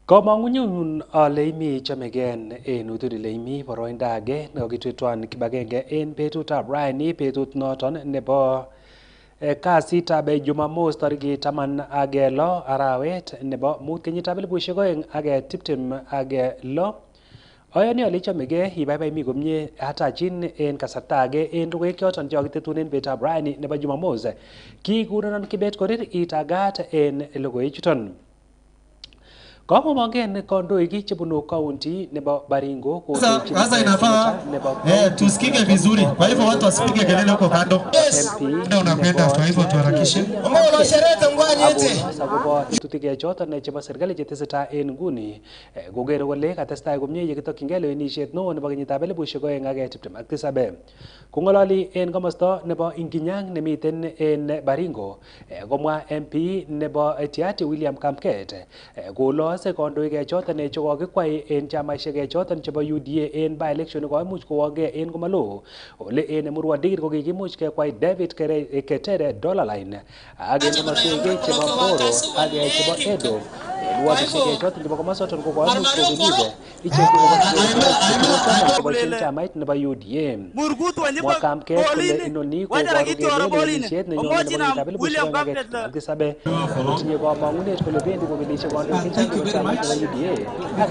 Komangunyun ale imi chamegen en uturi imi boroindo age nekokituiton kibagenge en betutab raini betut noton nebo kasitab Jumamos tarikit 16 arawet nebo mut kenyitab 2026. Ayani ale chamege ibaibai mi komie atachin en kasarta age en logoiwek choton chekokitetun en betutab raini nebo Jumamos. Kikurenon Kibet Korir itagat en logoiwek chuton. Komamong'en kandoik chebunu kaunti nebo Baringo sasa inafaa tusikike vizuri, kwa hivyo watu wasipige kelele huko kando. Ndio unakwenda, kwa hivyo tuharakishe. Mbona sherehe ngwani ete sakobo tutike choton chebo serikali chetesetai en nguni kokere kole katestai komie yekitokyingei lewenisiet neo nebo kenyitab 2027. Kong'ololi en komosto nebo Inginyang nemiten en Baringo, komwa MP nebo Tiaty William Kamket kolos kandoik choton chekokikwai en chamaisiek choton chebo UDA en by election koimuch kowongei en komalo ole en Murwa Dikir kokikimuch kekwai David Ketere Dollarline ak en komoswek chebo Boro ak chebo Edo en wardisiek choton chebo komosoton kokoimuch kobelis ichek chebo chamait nebo UDA. Mwa Kamket kole inoni koboru lewenisiet nenyone nebo kenyitab 2027 kotinye komong'unet kole bendi kobelishe kandoik chechang chamait nebo UDA ak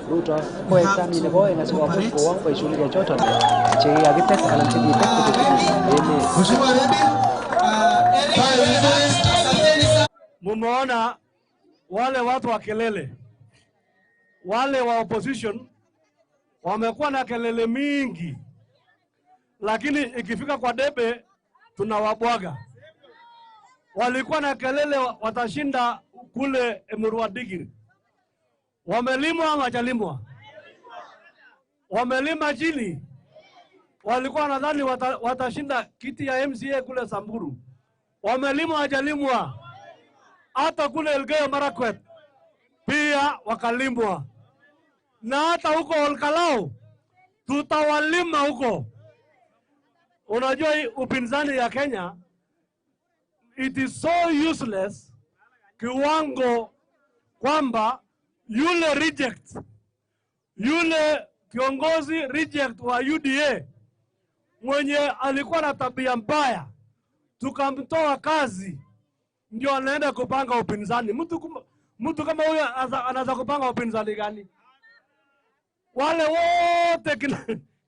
Ruto ko examine nebo oeng asikomuch kowong boisionik choton chekikakitet anan chekitet Mumeona wale watu wa kelele, wale wa opposition wamekuwa na kelele mingi, lakini ikifika kwa debe tunawabwaga. Walikuwa na kelele watashinda kule Murwa Dikir. Wamelimwa ama hawajalimwa? Wamelima chini. Walikuwa nadhani watashinda kiti ya MCA kule Samburu. Wamelimwa hawajalimwa? Hata kule Elgeyo Marakwet pia wakalimwa. Na hata huko Olkalau tutawalima huko. Unajua upinzani ya Kenya, it is so useless kiwango kwamba yule kiongozi reject wa UDA mwenye alikuwa na tabia mbaya tukamtoa kazi, ndio anaenda kupanga upinzani. Mtu kama huyo anaweza kupanga upinzani gani? Wale wote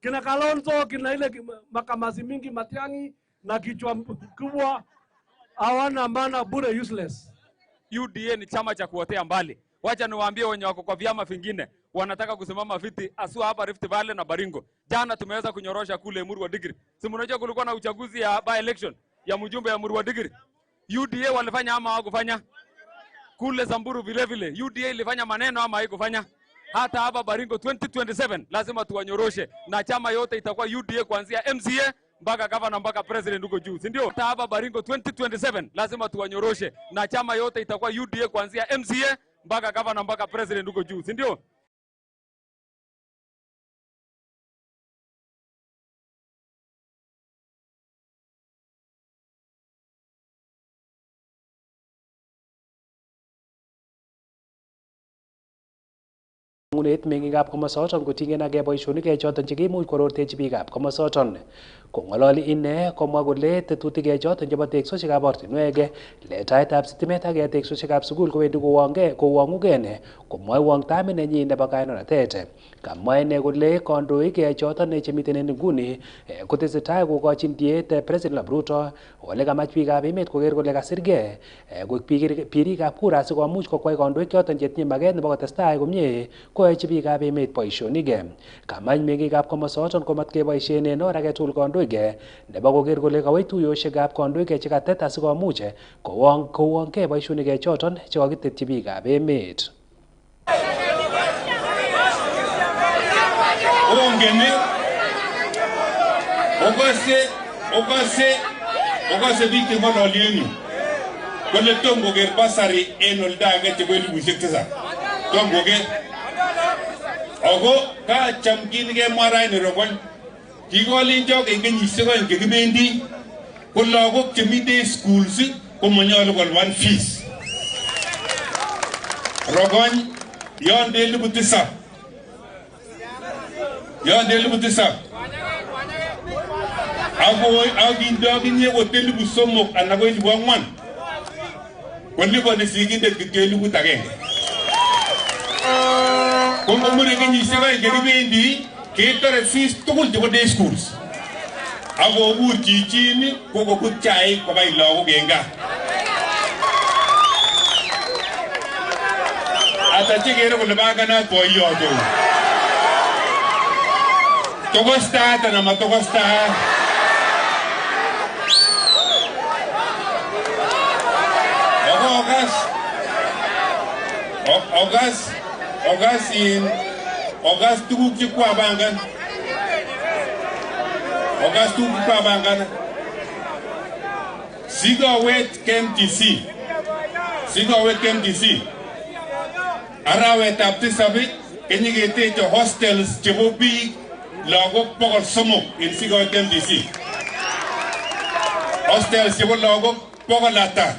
kina Kalonzo, kina ile makamasi mingi Matiang'i na kichwa kubwa hawana maana, bure, useless. UDA ni chama cha kuotea mbali. Wacha niwaambie wenye wako kwa vyama vingine wanataka kusimama viti asua hapa Rift Valley na Baringo. Jana tumeweza kunyorosha kule Murwa Dikir. Si mnajua kulikuwa na uchaguzi ya by election ya mjumbe ya Murwa Dikir. UDA walifanya ama hawakufanya? Kule Samburu vile vile UDA ilifanya maneno ama haikufanya? Hata hapa Baringo 2027 lazima tuwanyoroshe, na chama yote itakuwa UDA kuanzia MCA mpaka governor mpaka president huko juu, si ndio? Hata hapa Baringo 2027 lazima tuwanyoroshe, na chama yote itakuwa UDA kuanzia MCA mpaka governor mpaka president huko juu, si ndio? Ngunet meng'ikab komosoton koting'enage boisionik choton chekimuch korortechi biikab komosoton. Kong'ololi ine komwa kole tetutik choton chebo teksosiekab ortinwek, letaetab sitimet ak teksosiekab sukul kowendi kowong'ugen komwoiwong tamit nenyin nebo kandoinatet. Kamwa ine kole kandoik choton chemiten en nguni kotesetai kokochin tiet President Ruto ole kamach biikab emet koker kole kasirgei koik birikab kura asikomuch kokwai kandoik choton chetinye maket nebo kotestai komie koyochi biikab emet boisionik. Kamach meng'ikab komosoton komatkeboisien en or age tugul kandoik nebo koker kole kawai tuiyosiekab kandoik chekatet asikomuch kowongei boisionik choton chekokitetyi biikab emet. Ongeni okase biik cheng'ololi en yu kole tom koker basari en oldo age chebo 7,000. Tom koker. Ako kacham kit nekemwa raini robon. Kikolenjok en kenyisiek oeng chekibendi ko lagok chemiten schools komonyolu kolipan fees. Robon yon de elipu tisap aginye wote elipu somok anan ko elipu ang'wan koliponi sigindet kityo eliput agenge. Ko ngomure kenyisiek aeng chekibendi ketore fees tugul chebo day schools. Akobur chichini kokobut chaik kobai lagok en gaa. Ata chekere kole banganat boiyoto. Tokostat anan matokostat. Ogas tuguk chekwa bangan. Sigowet KMTC. Arawetab tisab kenyiketeche hostels chebo biik lagok 300 en Sigowet KMTC. Hostels chebo lagok 300.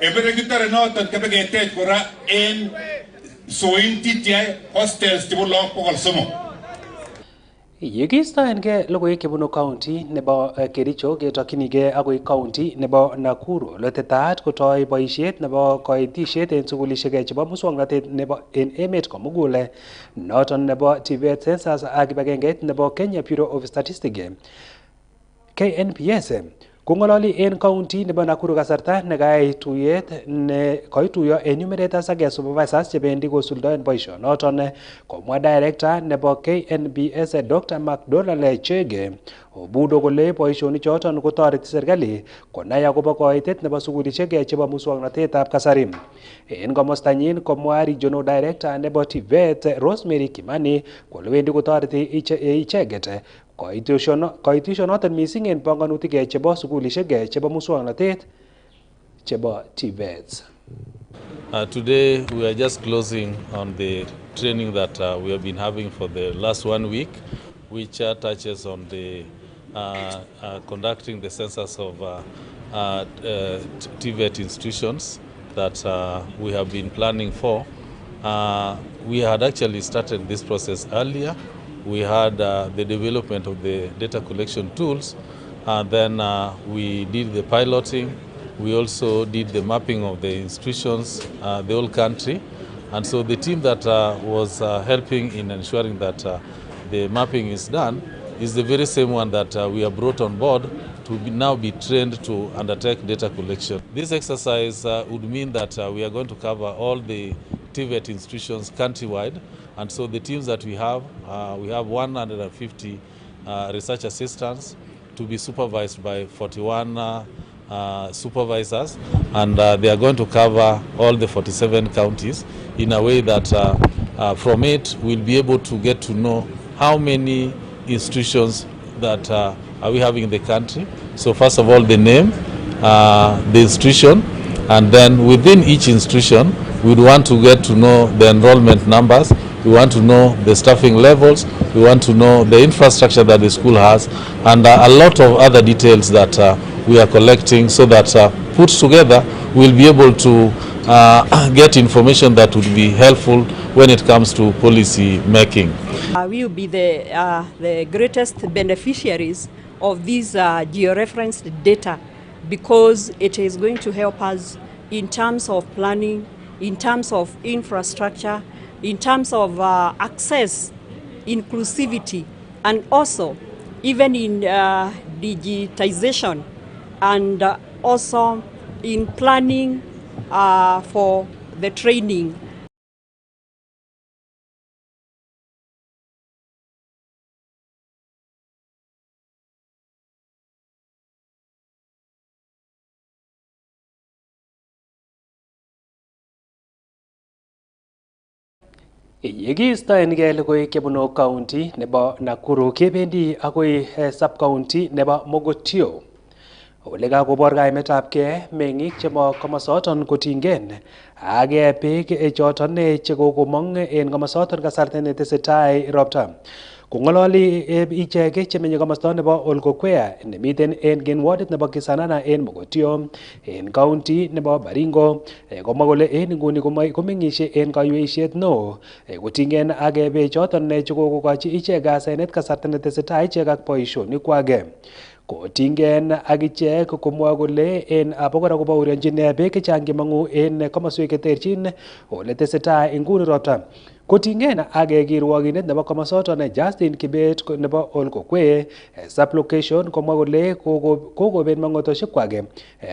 Ebere kitare noton kebeketech kora en Sointitia hostels chebo lagok 300. Yekistoenge logoiwek chebunu county nebo Kericho ketokyinige agoi county nebo Nakuru. Letetaat kotoi boisiet nebo koitisiet en sukulisiek chebo muswoknotet nebo en emet komugul noton nebo Tibet Census ak kibagengeit nebo Kenya Bureau of Statistics KNPS. Kongololi en county nebo Nakuru kasarta nekayai tuyet ne koituyo enumerators ak supervisors chebendi kosuldoen boisionoton komwa director nebo KNPS Dr. McDonald Chege obudo kole boisionichoton kotoreti serikali konai akobo koitet nebo sukulisiek chebo muswoknotetab kasari. En komostanyin komwa regional director nebo Tibet Rosemary Kimani kole wendi kotoreti icheget koitisionoton missing en panganutik chebo sukulisiek chebo muswoknotet chebo Tibet. Today we are just closing on the training that we have been having for the last 1 week, which touches on the conducting the census of Tibet institutions that we have been planning for. We had actually started this process earlier. We had the development of the data collection tools, and then we did the piloting. We also did the mapping of the institutions, the whole country. And so the team that was helping in ensuring that the mapping is done is the very same one that we have brought on board to now be trained to undertake data collection. This exercise would mean that we are going to cover all the Tibet institutions countrywide. And so the teams that we have 150 research assistants to be supervised by 41 supervisors, and they are going to cover all the 47 counties in a way that from it we'll be able to get to know how many institutions that are we having in the country. So first of all, the name, the institution, and then within each institution we'd want to get to know the enrollment numbers. We want to know the staffing levels. We want to know the infrastructure that the school has, and a lot of other details that we are collecting, so that put together we'll be able to get information that would be helpful when it comes to policy making. We will be the greatest beneficiaries of these georeferenced data, because it is going to help us in terms of planning, in terms of infrastructure, in terms of access, inclusivity, and also even in digitization, and also in planning for the training. Yekiistoenge logoiwek chebunu county nebo Nakuru kebendi agoi sub-county nebo Mogotio. Ole kakobor kaimetabge meng'ik chebo komosoton kotingen ak beek choton chekokomong en komosoton kasarta netesetai ropta. Kongololi ichek chemenye komosta nebo Olkokwea nemiten en genwodit nebo Kisanana en Mogotio en county nebo Baringo komwa kole en inguni komeng'isie en kayweisiet neo koting'en ak bechoton chekokokochi ichek asenet kasarta netesetai ichek ak boisionikwak. Koting'en ak ichek komwa kole en abokora kobaorionjin beek chechang chemong'u en komoswek cheterchin ole tesetai inguni ropta. Koting'en ak kirwogindet nebo komosoton Justin Kibet nebo Olkokwea sublocation komwa kole kokobet mang'otosiekwak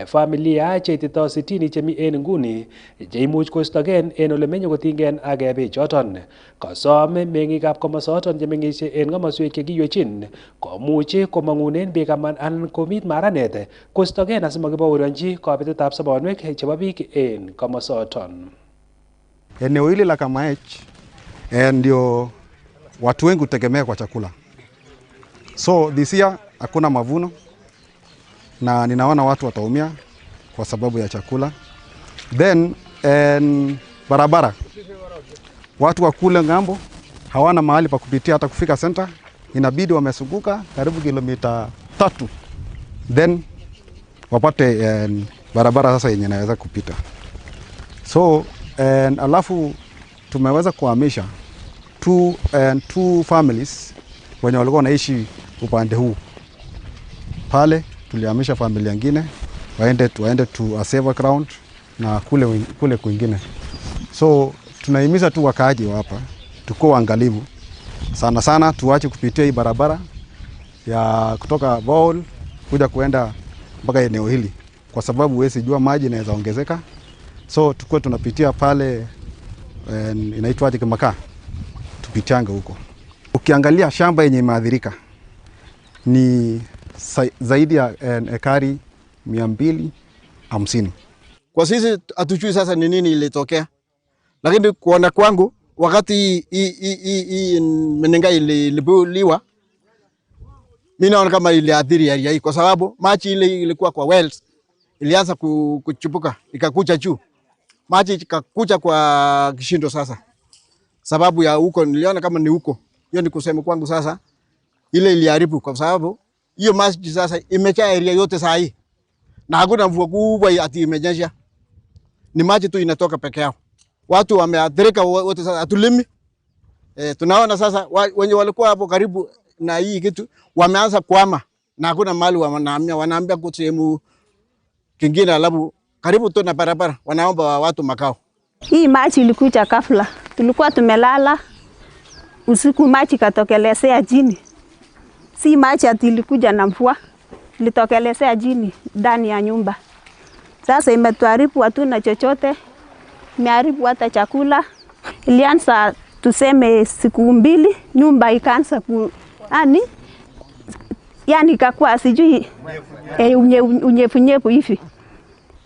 familia cheitito 60 chemi en inguni cheimuch koistogen en ole menye koting'en ak bechoton. Kasom meng'ikab komosoton chemeng'isie en komoswek chekiyochin komuch komong'unen beek anan komit maranet koistogen asimakibaorionji kabetetab sobonwek chebo biik en komosoton. Eneo hili la Kamaech ndio watu wengi hutegemea kwa chakula. So this year hakuna mavuno na ninaona watu wataumia kwa sababu ya chakula. Then barabara, watu wa kule ngambo hawana mahali pa kupitia hata kufika center, inabidi wamesunguka karibu kilomita 3 then wapate barabara sasa yenye naweza kupita. So alafu tumeweza kuhamisha two families wenye walikuwa wanaishi upande huu. Pale tulihamisha familia nyingine waende to a safer ground na kule kwingine. So tunahimiza tu wakaaji wa hapa tuko waangalifu sana, tuache kupitia hii barabara ya kutoka Ball kuja kuenda mpaka eneo hili, kwa sababu huwezi jua maji inaweza ongezeka. So tukue tunapitia pale inaitwa Makaa, tupitianga huko. Ukiangalia shamba yenye imeathirika ni zaidi ya ekari 250. Kwa sisi hatujui sasa ni nini ilitokea, lakini kuona kwangu wakati hii menenga ilibuliwa, mimi naona kama iliathiri area hii, kwa sababu maji ile ilikuwa kwa wells ilianza kuchipuka ikakuja juu, maji ikakuja kwa kishindo. Sasa sababu ya huko niliona kama ni huko, hiyo ni kusema kwangu sasa ile iliharibu, kwa sababu hiyo maji sasa imejaa area yote saa hii na hakuna mvua kubwa ati imenyesha, ni maji tu inatoka peke yao. Watu wameathirika wote sasa, atulimi. Tunaona sasa wenye walikuwa hapo karibu na hii kitu wameanza kuhama na hakuna mahali wanaambia kwa sehemu kingine, alafu karibu tu na barabara wanaomba watu makao. Hii maji ilikuja ghafla, tulikuwa tumelala usiku, maji katokelezea chini. Si maji ati ilikuja na mvua, ilitokelezea chini ndani ya nyumba. Sasa imetuharibu, hatuna chochote, imeharibu hata chakula. Ilianza tuseme siku 2 nyumba ikaanza yani ikakuwa sijui unyevu hivi.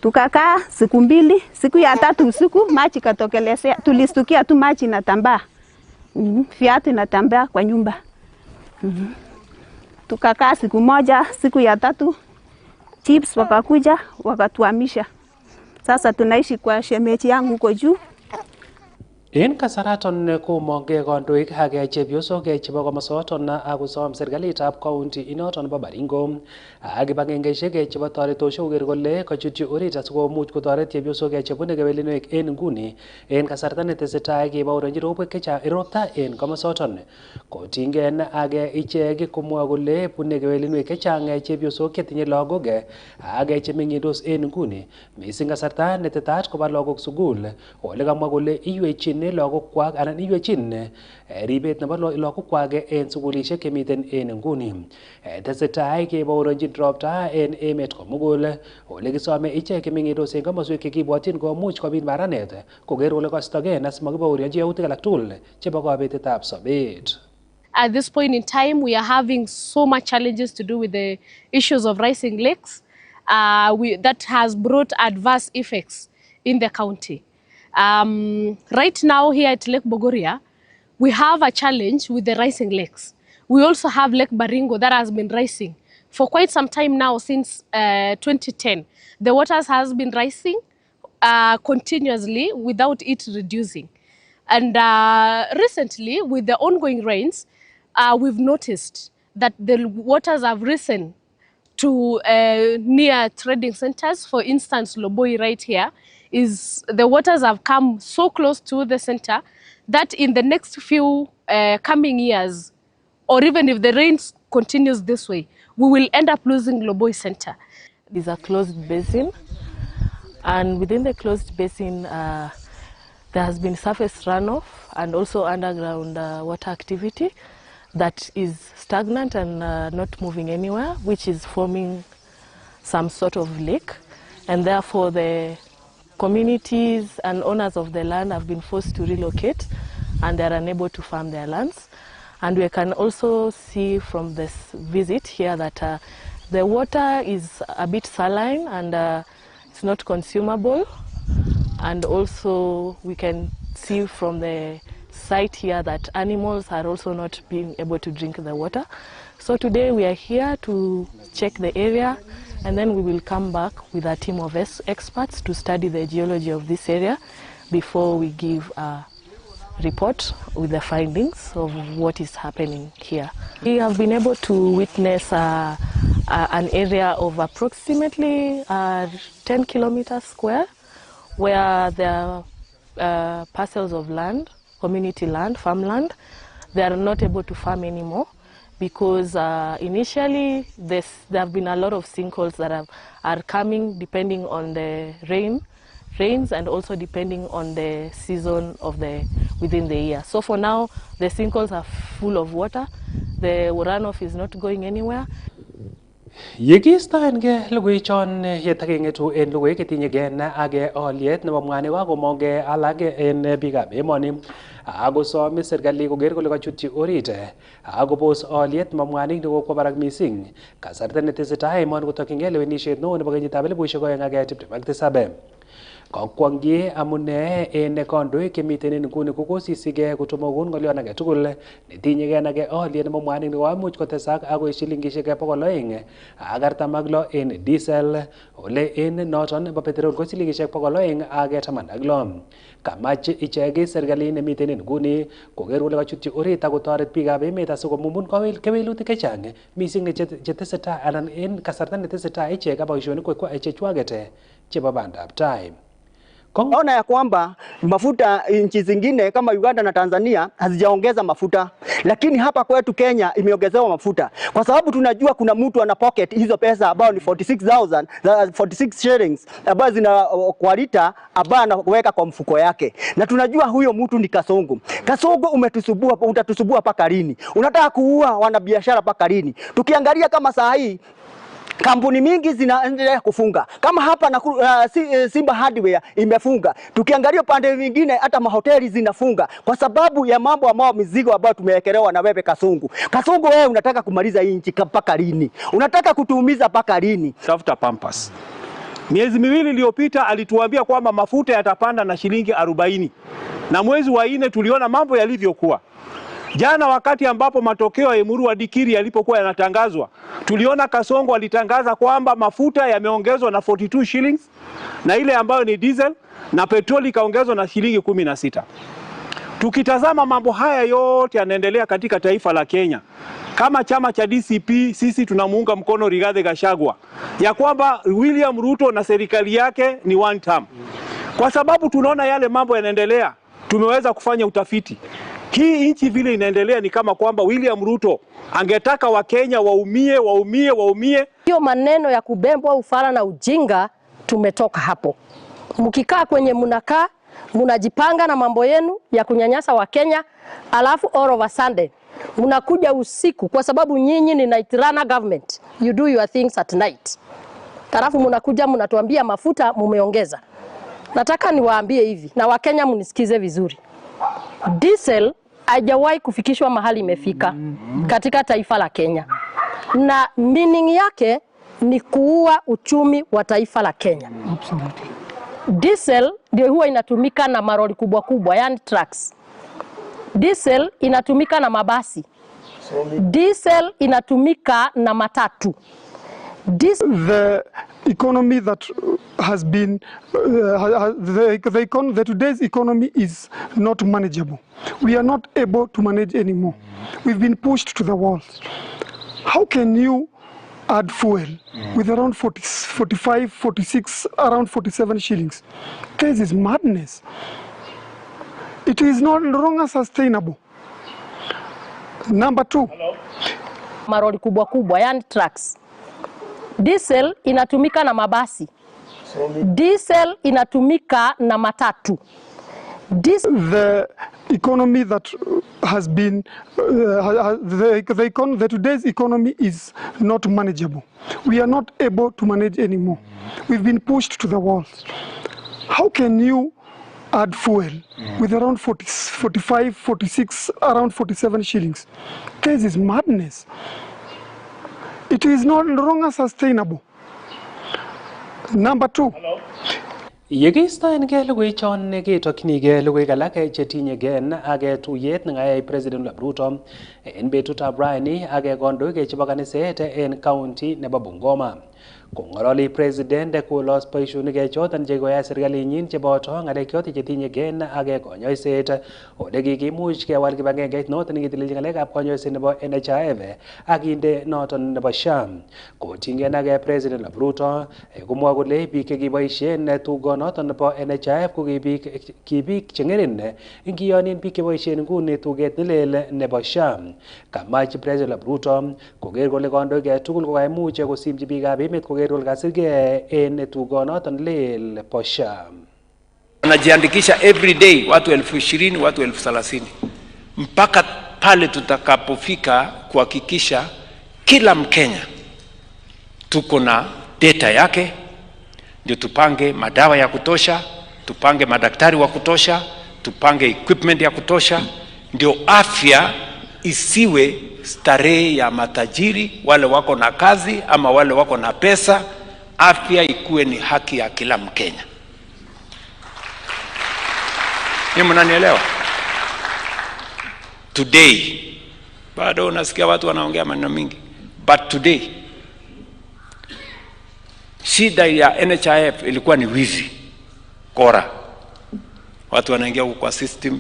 Tukakaa siku 2, siku ya 3 usiku maji katokelezea, tulistukia tu maji inatambaa. Viatu inatambaa kwa nyumba. Tukakaa siku 1, siku ya 3 chips wakakuja wakatuhamisha. Sasa tunaishi kwa shemeji yangu huko juu. En kasaraton komonge kandoik ak chepyosok chebo komosoton akosom serikalitab county inoton nebo Baringo ak kibagengeisiek chebo toretosiek koker kole kachutyi orit asikomuch kotoret chepyosok chebune kewelinwek en nguni en kasarta netesetai kebaorionji ropta en komosoton. Koting'en ak ichek komwa kole bune kewelinwek chechang chepyosok chetinye lagok ak chemeng'indos en nguni, missing kasarta netetat koba lagok sugul, ole kamwa kole iywechin lagokwak anan iywechin ribet nebo lagokwak en sugulisiek chemiten en nguni. Tesetai kebaorionjin ropta en emet komugul, ole kisome ichek chemeng'indos en komoswek chekibwotyin komuch kobit maranet koker kole koistogen asimakibaorionji yautik alak tugul chebo kabetetab sobet. At this point in time, we are having so much challenges to do with the issues of rising lakes that has brought adverse effects in the county. Right now here at Lake Bogoria, we have a challenge with the rising lakes. We also have Lake Baringo that has been rising for quite some time now, since 2010. The waters has been rising continuously without it reducing. And recently, with the ongoing rains, we've noticed that the waters have risen to near trading centers. For instance, Loboi right here, the waters have come so close to the center that in the next few coming years, or even if the rains continues this way, we will end up losing Loboi Center. It's a closed basin, and within the closed basin, there has been surface runoff and also underground water activity that is stagnant and not moving anywhere, which is forming some sort of lake, and therefore the communities and owners of the land have been forced to relocate and they are unable to farm their lands. And we can also see from this visit here that the water is a bit saline and it's not consumable. And also we can see from the site here that animals are also not being able to drink the water. So today we are here to check the area, and then we will come back with a team of experts to study the geology of this area before we give a report with the findings of what is happening here. We have been able to witness an area of approximately 10 kilometers square, where there are parcels of land, community land, farmland. They are not able to farm anymore because initially there have been a lot of sinkholes that are coming depending on the rains and also depending on the season of within the year. So for now, the sinkholes are full of water. The runoff is not going anywhere. Yekiistoenge logoiwechon yetakengetu en logoiwek chetinyegei age olyet nebo mwanik komongei alak en biikab emoni akosom serikali koker kole kachutyi orit akobos olyet nebo mwanik nekokwo barak mising kasarta netesetai emoni kotokyingei lewenisiet neo nebo kenyitab 2027. Kakwangyi amune en kandoik chemiten en nguni kokosisige kotomo kokon ng'olyon age tugul netinyegei age olyet nebo mwanik nekoimuch kotesak agoi shilingishek 246 en diesel, ole en noton nebo petrol ko shilingishek 216. Kamach ichek serikali nemiten en nguni koker kole kachutyi orit akotoret biikab emet asikomumun kewelutik chechang mising chetesetai anan en kasarta netesetai ichek boisionik chechwaget chebo bandab tai. Naona ya kwamba mafuta nchi zingine kama Uganda na Tanzania hazijaongeza mafuta, lakini hapa kwetu Kenya imeongezewa mafuta, kwa sababu tunajua kuna mtu ana pocket hizo pesa ambao ni 46 shillings ambao zina kwa lita ambao anaweka kwa mfuko yake, na tunajua huyo mtu ni Kasongo. Kasongo umetusubua, utatusubua paka lini? Unataka kuua wanabiashara paka lini? Tukiangalia kama saa hii kampuni mingi zinaendelea kufunga. Kama hapa na Simba Hardware imefunga. Tukiangalia pande nyingine hata mahoteli zinafunga kwa sababu ya mambo ambayo mizigo ambayo tumewekelewa na wewe Kasongo. Kasongo, wewe unataka kumaliza hii nchi mpaka lini? Unataka kutuumiza mpaka lini? Tafuta pampas. Miezi miwili iliyopita alituambia kwamba mafuta yatapanda na shilingi 40. Na mwezi wa 4 tuliona mambo yalivyokuwa. Jana wakati ambapo matokeo ya Emuru wa Dikiri yalipokuwa yanatangazwa, tuliona Kasongo alitangaza kwamba mafuta yameongezwa na 42 shillings na ile ambayo ni diesel na petroli kaongezwa na shilingi 16. Tukitazama mambo haya yote yanaendelea katika taifa la Kenya. Kama chama cha DCP sisi tunamuunga mkono Rigathi Gachagua ya kwamba William Ruto na serikali yake ni one term. Kwa sababu tunaona yale mambo yanaendelea, tumeweza kufanya utafiti. Hii nchi vile inaendelea ni kama kwamba William Ruto angetaka Wakenya waumie. Hiyo maneno ya kubembwa ufara na ujinga tumetoka hapo. Mkikaa kwenye mnakaa, mnajipanga na mambo yenu ya kunyanyasa Wakenya, alafu all of a sudden mnakuja usiku kwa sababu nyinyi ni night runner government. You do your things at night. Alafu mnakuja mnatuambia mafuta mumeongeza. Nataka niwaambie hivi na Wakenya mnisikize vizuri. Diesel hajawahi kufikishwa mahali imefika katika taifa la Kenya. Na meaning yake ni kuua uchumi wa taifa la Kenya. Diesel ndio huwa inatumika na maroli kubwa kubwa, yani trucks. Diesel inatumika na mabasi. Diesel inatumika na matatu. The economy that has been, today's economy is not manageable. We are not able to manage anymore. We've been pushed to the walls. How can you add fuel with around 40, 45, 46, around 47 shillings? This is madness. It is no longer sustainable. Number two. Maroli kubwa kubwa, yani trucks. Diesel inatumika na mabasi. Diesel inatumika na matatu. The economy that has been, today's economy is not manageable. We are not able to manage anymore. We've been pushed to the walls. How can you add fuel with around 40, 45, 46, around 47 shillings? This is madness. It is no longer sustainable. Number two. Yekistoengei logoiwechon neketokyinigei logoiwek alak chetinyegei ak tuyet nekayai President William Ruto en betutab raini ak kandoik chebo kaniset en county nebo Bungoma. Kong'ololi President kolos boisionik choton chekoyai serkalinyin cheboto ng'alek choton chetinyegei ak konyoiset ole kikimuch kewal kibagengeit noton nekitelelchin ng'alekab konyoiset nebo NHIF ak kinde noton nebo SHA. Kotinygei ak President William Ruto komwa kole biik chekiboisien tugonoton nebo NHIF ko ki biik cheng'erin ingiyonin biik cheboisien nguni tuget nelel nebo SHA. Kamach President William Ruto koker kole kandoik tugul kokaimuch kosimchi biikab emet koker kole kasirgei en tugonoton lel bo SHA. Wanajiandikisha every day watu 20,000, watu 30,000 mpaka pale tutakapofika kuhakikisha kila Mkenya tuko na data yake, ndio tupange madawa ya kutosha, tupange madaktari wa kutosha, tupange equipment ya kutosha, ndio afya isiwe starehe ya matajiri, wale wako na kazi ama wale wako na pesa. Afya ikuwe ni haki ya kila Mkenya. Ni mnanielewa? Today, bado unasikia watu wanaongea maneno mingi, but today shida ya NHIF ilikuwa ni wizi, kora. Watu wanaingia kwa system,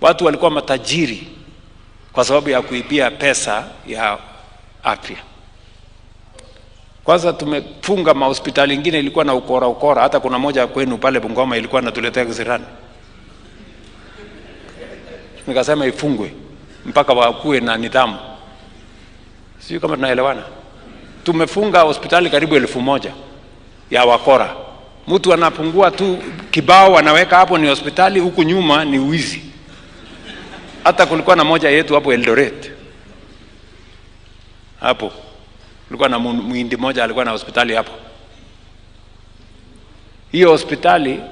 watu walikuwa matajiri kwa sababu ya kuibia pesa ya afya. Kwanza tumefunga mahospitali ingine ilikuwa na ukora, hata kuna moja kwenu pale Bungoma ilikuwa inatuletea kisirani. Nikasema ifungwe mpaka wakuwe na nidhamu. Sio kama tunaelewana. Tumefunga hospitali karibu 1,000 ya wakora. Mtu anapungua tu kibao anaweka hapo ni hospitali, huku nyuma ni wizi. Hata kulikuwa na moja yetu hapo Eldoret. Hapo kulikuwa na muhindi moja alikuwa na hospitali hapo. Hiyo hospitali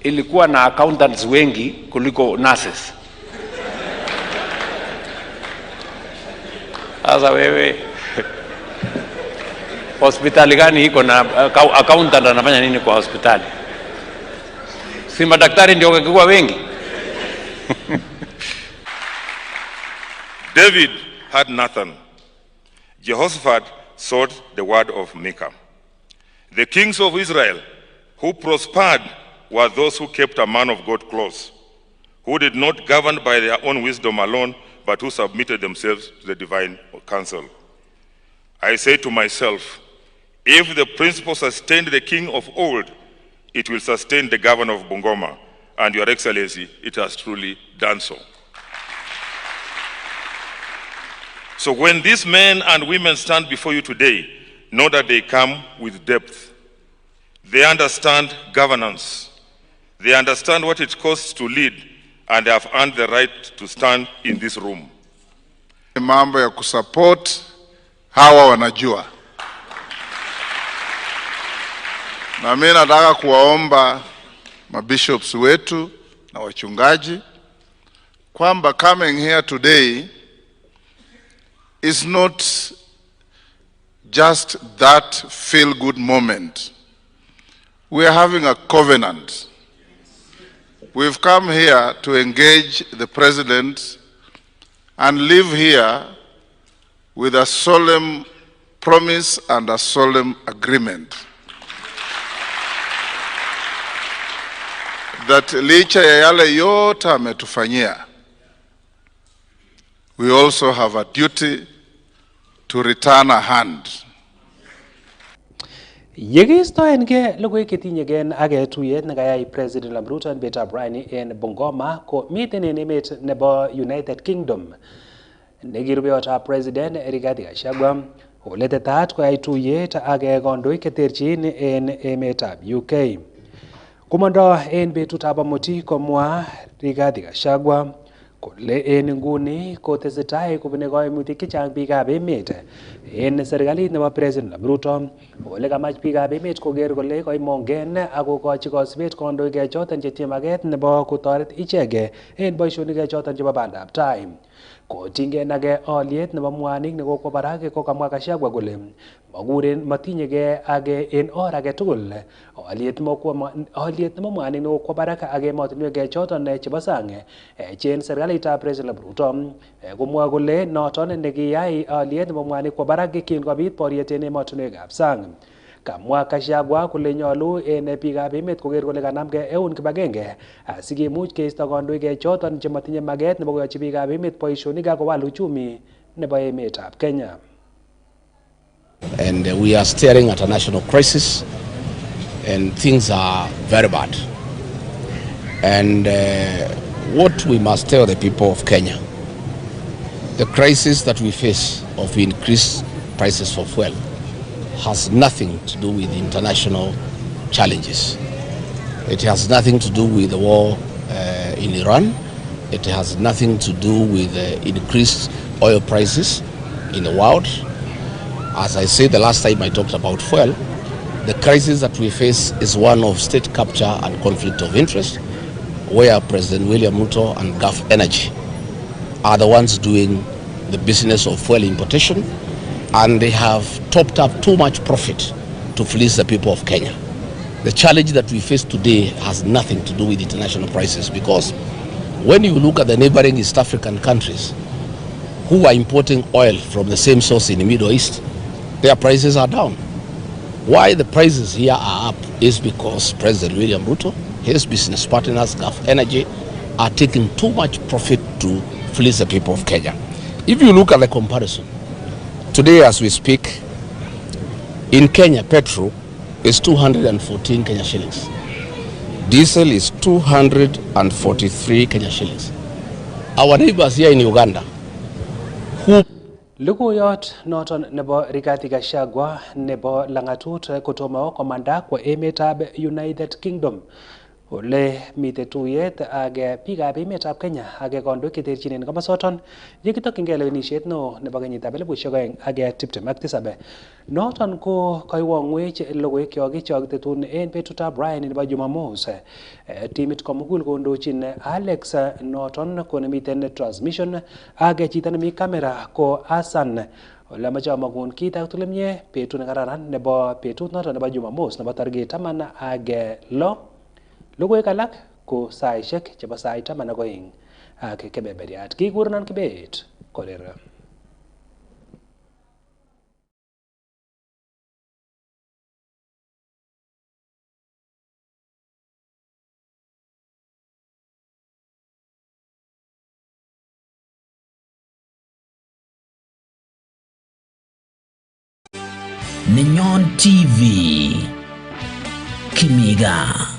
ilikuwa na accountants wengi kuliko nurses. Sasa wewe hospitali gani iko na accountant anafanya nini kwa hospitali? Si madaktari ndio wangekuwa wengi? David had Nathan. Jehoshaphat sought the word of Micah. The kings of Israel who prospered were those who kept a man of God close, who did not govern by their own wisdom alone, but who submitted themselves to the divine counsel. I say to myself, if the principle sustained the king of old, it will sustain the governor of Bungoma, and Your Excellency, it has truly done so. So when these men and women stand before you today, know that they come with depth. They understand governance. They understand what it costs to lead, and they have earned the right to stand in this room. Mambo ya kusupport hawa wanajua. Na mimi nataka kuwaomba mabishops wetu na wachungaji kwamba coming here today is not just that feel-good moment. We are having a covenant. We've come here to engage the president and live here with a solemn promise and a solemn agreement that licha ya yale yote ametufanyia, we also have a duty to return a hand. Yekistoenge logoiwek chetinyegei ak tuyet nekayai President William Ruto en betab raini en Bungoma ko miten en emet nebo United Kingdom. Nekirubeyotab President Rigathi Gachagua oletetat koyai tuyet ak kandoik cheterchin en emetab UK. Komondo en betutab amuti komwa Rigathi Gachagua kole en nguni kotesetai kobune kaimutik chechang biikab emet en serikalit nebo President Ruto ole kamach biikab emet koker kole koimongen ak kokochi kosibet kandoik choton chetinye maket nebo kotoret ichek en boisionik choton chebo bandab tai. Kotinygei age aliet nebo mwanik nekokwo barak ko kamwa Gachagua kole matinyegei ak en or age tugul aliet nebo mwanik nekokwo barak ak emotinwek choton chebo sang chen serikalitab President Ruto komwa kole noton nekiyai aliet nebo mwanik kwo barak kingobit boriet en emotinwekab sang. Kamwa Gachagua kole nyolu en biikab emet koker kole kanamgei eun kibagenge asikemuch keisto kandoik choton chematinye maket nebo koyochi biikab emet boisionik ak kowal uchumi nebo emetab Kenya. And we are staring at a national crisis and things are very bad. And what we must tell the people of Kenya, the crisis that we face of increased prices for fuel has nothing to do with international challenges. It has nothing to do with the war in Iran. It has nothing to do with increased oil prices in the world. As I said the last time I talked about fuel, the crisis that we face is one of state capture and conflict of interest, where President William Ruto and Gulf Energy are the ones doing the business of fuel importation, and they have topped up too much profit to fleece the people of Kenya. The challenge that we face today has nothing to do with international prices, because when you look at the neighboring East African countries who are importing oil from the same source in the Middle East, their prices are down. Why the prices here are up is because President William Ruto, his business partners, Gulf Energy, are taking too much profit to fleece the people of Kenya. If you look at the comparison, today as we speak, in Kenya, petrol is 214 Kenya shillings. Diesel is 243 Kenya shillings. Our neighbors here in Uganda, who Logoiyot noton nebo Rigathi Gachagua nebo langatut kotomo komanda kwa emetab United Kingdom ole mite tuyet ak biikab emetab Kenya ak kandoik cheterchin en komosoton yekitokyingei lewenisiet neo nebo kenyitab 2027. Noton ko kaiwang'wech logoiwekyok chekakitun en betutab raini nebo Jumamos. Timit komugul kondochin Alex noton ko nemiten transmission ak chito nemi camera ko Hassan ole amache amakun kit age tugul mie betut nekararan nebo betut noton nebo Jumamos nebo tarikit 16. Logoiwek alak ko saisiek chebo sait 12 ak kebeberiat. Kikurenon Kibet Korir. Nenyon TV Kimiga.